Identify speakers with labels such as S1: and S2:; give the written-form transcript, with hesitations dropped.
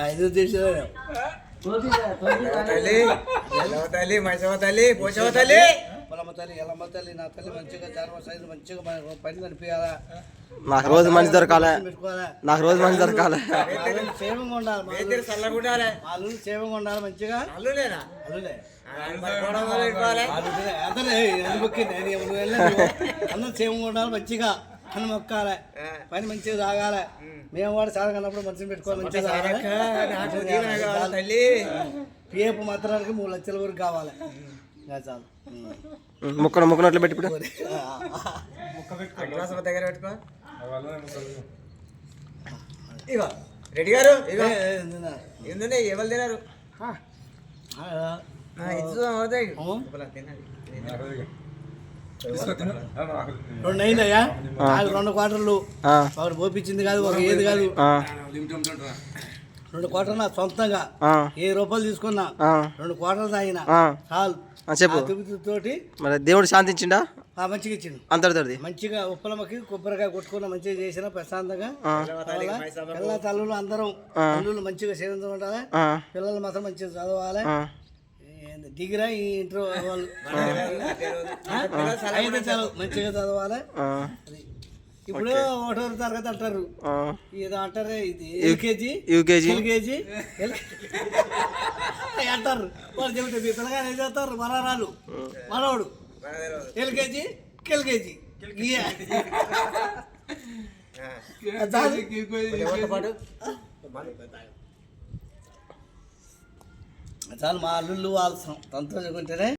S1: ఐదు తీసుకో
S2: తల్లి మైసవ తల్లి పోషవ తల్లి
S1: పొలమ్మ తల్లి ఎల్లమ్మ తల్లి నా తల్లి మంచిగా చారు సైజు మంచిగా పని కనిపించాలా.
S3: నాకు రోజు మంచి దొరకాలి, నాకు రోజు మంచి దొరకాలి.
S1: సేవంగా ఉండాలి,
S2: చల్లగా ఉండాలి,
S1: వాళ్ళు సేవంగా ఉండాలి మంచిగా.
S2: అల్లులేనా
S1: అల్లులే అందరూ సేవంగా ఉండాలి మంచిగా అని మొక్కాలి. పని మంచిగా తాగాలి. మేము కూడా చదవనప్పుడు మంచిగా పెట్టుకోవాలి. మంచిగా
S2: తల్లి
S1: పిఎఫ్ మాత్రానికి 3 లక్షల వరకు కావాలి. చాలు
S3: ముక్కనట్లు పెట్టి
S2: దగ్గర పెట్టుకో. ఇగో రెడ్డి గారు ఇగో ఎందుకు ఎవరు తినారు
S1: రెండు అయిందయ్యా. 2 క్వార్టర్లు ఒకటి పోపించింది కాదు, ఒక ఏది కాదు. 2 క్వార్టర్లు నా సొంతంగా 7 రూపాయలు తీసుకున్నా. 2 క్వార్టర్లు తాగిన చాలు.
S3: చెప్పు
S1: తోటి
S3: మరి దేవుడు శాంతించిండా?
S1: మంచిగా ఇచ్చిండు.
S3: అంతటితోటి
S1: మంచిగా ఉప్పలమ్మకి కొబ్బరికాయ కొట్టుకున్న మంచిగా చేసిన ప్రశాంతంగా. పిల్లల తల్లులు అందరం తల్లులు మంచిగా సేవించాలి. పిల్లలు మాత్రం మంచిగా చదవాలి. దిగిరా ఈ ఇంట్లో వాళ్ళు అయితే చదువు మంచిగా చదవాలి. ఇప్పుడు 1వ తరగతి అంటారు, ఏదో అంటారే ఇది యూకేజీ అంటారు. వాళ్ళు చెబుతారు మీ పిల్లగా ఏం చేస్తారు మనరాలు మనవాడు ఎల్కేజీ చాలు. మా అల్లుళ్ళు వాళ్ళు సంతోషంగా ఉంటేనే